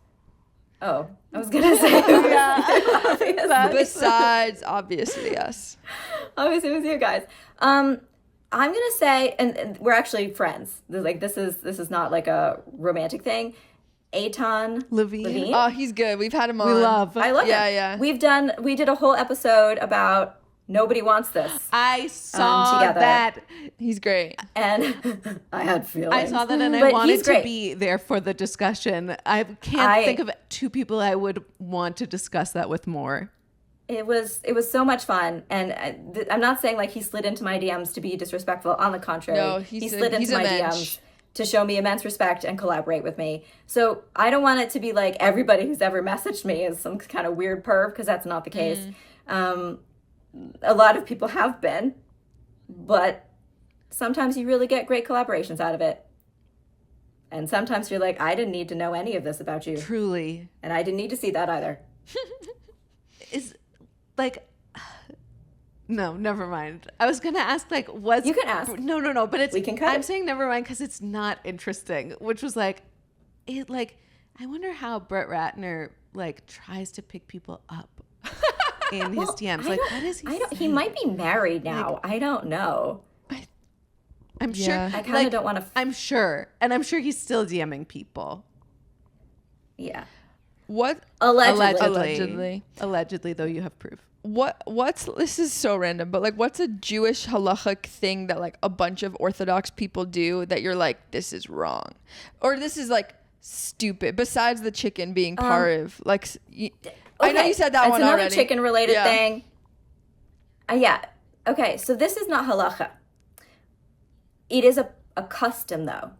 Oh, I was gonna say obviously. Besides obviously us. Obviously, it was you guys. I'm gonna say, and we're actually friends. This is not like a romantic thing. Eitan Levine. Oh, he's good. We've had him on. we love. I love Yeah, him. yeah. We did a whole episode about Nobody Wants This, I saw together. that. He's great. and I had feelings. I saw that, and I But wanted he's to great. be there for the discussion. I can't think of two people I would want to discuss that with more. It was so much fun, and I'm not saying like he slid into my DMs to be disrespectful. On the contrary, No, he he's slid into my mensch. DMs to show me immense respect and collaborate with me. So I don't want it to be like everybody who's ever messaged me is some kind of weird perv, because that's not the case. A lot of people have been, but sometimes you really get great collaborations out of it. And sometimes you're like, I didn't need to know any of this about you, Truly, and I didn't need to see that either. is like. No, never mind. I was gonna ask like, was You can ask. No, but it's. We can cut I'm it. saying never mind because it's not interesting. Which was like, it like. I wonder how Brett Ratner like tries to pick people up in his DMs. Like, what is he? He saying? might be married now. I don't know. I'm sure. Yeah. I kind of don't want to. I'm sure, and I'm sure he's still DMing people. Yeah. What Allegedly. Allegedly, though you have proof. what's this is so random, but like what's a Jewish halachic thing that like a bunch of Orthodox people do that you're like, this is wrong, or this is like stupid, besides the chicken being parv? Like I know you said that It's one another already. chicken related Yeah. thing. Yeah. Okay. So this is not halacha. It is a custom though.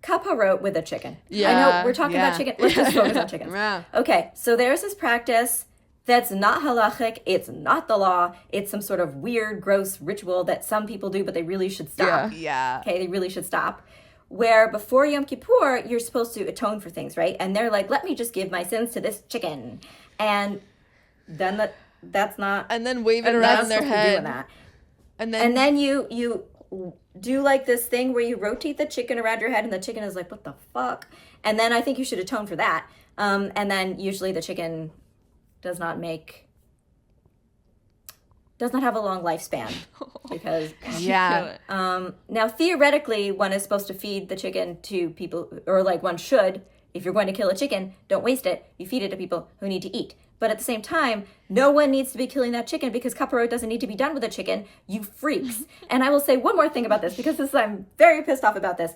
Kaparot with a chicken. I Yeah, know we're talking yeah. about chicken. Let's just focus on chickens. Yeah. Okay. So there's this practice that's not halachic. It's not the law. It's some sort of weird, gross ritual that some people do, but they really should stop. Yeah. Okay, they really should stop. Where before Yom Kippur, you're supposed to atone for things, right? And they're like, let me just give my sins to this chicken. And then that's not... And then wave it you're not around their supposed to be doing head, that. and then And then you do like this thing where you rotate the chicken around your head, and the chicken is like, what the fuck? And then I think you should atone for that. And then usually the chicken does not make does not have a long lifespan because Yeah. now theoretically one is supposed to feed the chicken to people, or like one should. If you're going to kill a chicken, don't waste it. You feed it to people who need to eat. But at the same time, no one needs to be killing that chicken because kaparot doesn't need to be done with a chicken, you freaks. And I will say one more thing about this because I'm very pissed off about this.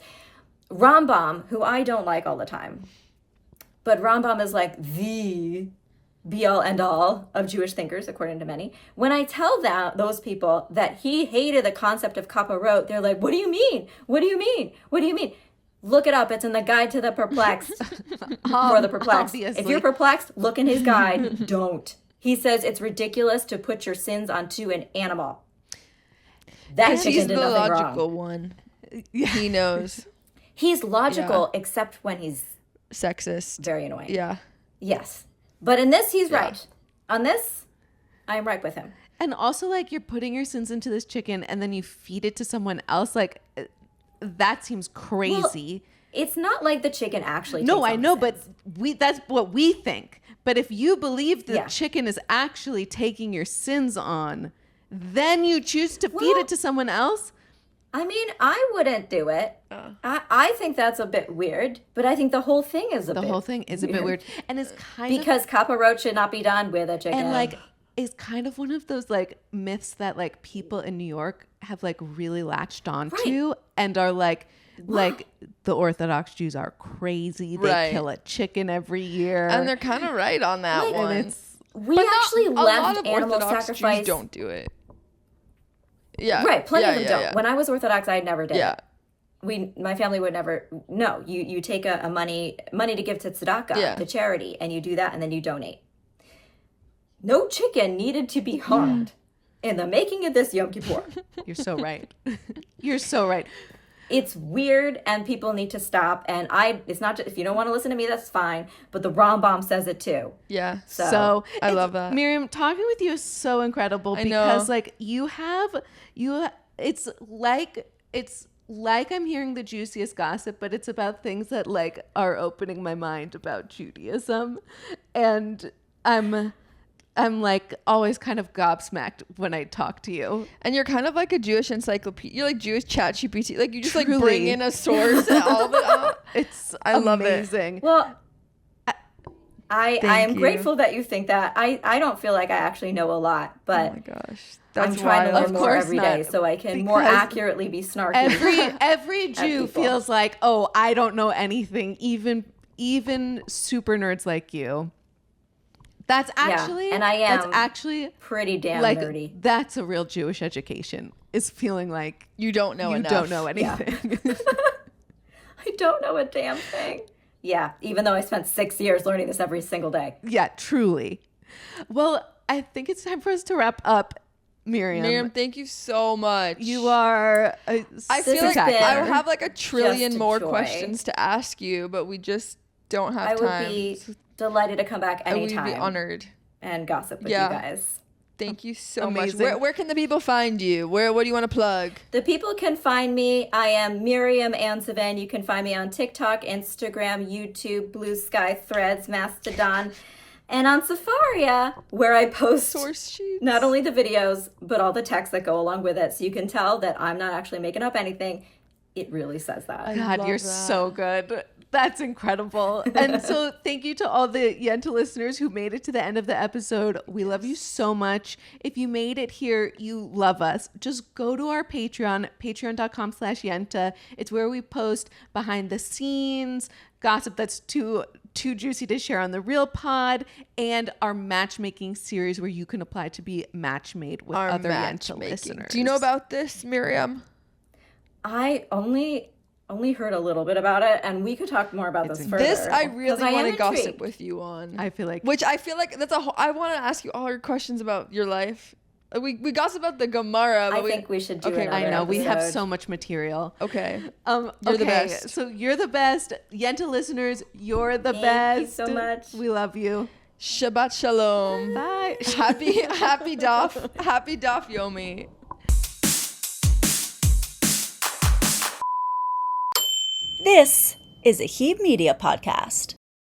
Rambam, who I don't like all the time, but Rambam is like the be-all, end-all of Jewish thinkers, according to many. When I tell those people that he hated the concept of kaparot, they're like, what do you mean? What do you mean? What do you mean? Look it up. It's in the Guide to the Perplexed. For the Perplexed. Obviously. If you're perplexed, look in his guide. Don't. He says it's ridiculous to put your sins onto an animal. That chicken He's did the nothing logical wrong. one. He knows. He's logical, except when he's Sexist. very annoying. Yeah. Yes. But in this, he's right. On this, I'm right with him. And also, like, you're putting your sins into this chicken and then you feed it to someone else. Like, that seems crazy. Well, it's not like the chicken actually No, takes I on know, sins. but that's what we think. But if you believe the Yeah. chicken is actually taking your sins on, then you choose to feed it to someone else. I mean, I wouldn't do it. I think that's a bit weird, but I think the whole thing is a The bit whole thing is a bit weird. And it's kind of... because kaparot should not be done with a chicken. And like, it's kind of one of those like myths that like people in New York have like really latched onto and are like the Orthodox Jews are crazy. They Right. kill a chicken every year. And they're kind of right on that Like, one. and it's we But actually a lot left of animal Orthodox sacrifice. Jews don't do it. Yeah. Right, plenty of them don't. Yeah. When I was Orthodox, I never did. Yeah. My family would never. No, you take a money to give to tzedakah, to charity, and you do that, and then you donate. No chicken needed to be harmed in the making of this Yom Kippur. You're so right. You're so right. It's weird, and people need to stop. And it's not just, if you don't want to listen to me, that's fine. But the Rambam says it too. Yeah. So I it's- love that. Miriam, talking with you is so incredible I because know. like it's like I'm hearing the juiciest gossip, but it's about things that like are opening my mind about Judaism. And I'm like always kind of gobsmacked when I talk to you. And you're kind of like a Jewish encyclopedia. You're like Jewish ChatGPT. Like you just like Truly. bring in a source and all of it. It's I love it. amazing. Well, I am you. grateful that you think that. I don't feel like I actually know a lot, Oh but my gosh. I'm That's trying to wild. learn more course every day not, so I can more because accurately be snarky. Every Jew people. feels like, oh, I don't know anything. Even super nerds like you. That's actually, and I That's am actually pretty damn like nerdy. that's a real Jewish education. Is feeling like You don't know you enough. don't know anything. I don't know a damn thing. Yeah, even though I spent 6 years learning this every single day. Yeah, truly. Well, I think it's time for us to wrap up, Miriam. Miriam, thank you so much. You are. I This feel like has been I have like a trillion just a more joy. questions to ask you, but we just don't have I time. would be delighted to come back I would anytime be honored. and gossip with Yeah. you guys. Thank you so Amazing. much. Where can the people find you? What do you want to plug? The people can find me. I am Miriam Anzovin. You can find me on TikTok, Instagram, YouTube, Blue Sky, Threads, Mastodon, and on Safaria, where I post Source sheets. not only the videos, but all the text that go along with it. So you can tell that I'm not actually making up anything. It really says that. God, love you're that. so good. That's incredible. And so thank you to all the Yenta listeners who made it to the end of the episode. We love you so much. If you made it here, you love us. Just go to our Patreon, patreon.com/Yenta. It's where we post behind the scenes, gossip that's too juicy to share on the real pod, and our matchmaking series where you can apply to be matchmade with Our other Yenta matchmaking. listeners. Do you know about this, Miriam? I only heard a little bit about it, and we could talk more about this further. This I 'cause really am want to gossip intrigued. with you on. I feel like Which I feel like that's I want to ask you all your questions about your life. We gossip about the Gemara, but I think we should do Okay, another I know we have episode. so much material. Okay. You're You're the okay, best. So you're the best. Yenta listeners, you're the Thank best. you so much. We love you. Shabbat shalom. Bye. Happy Daf Yomi. This is a Hey Media podcast.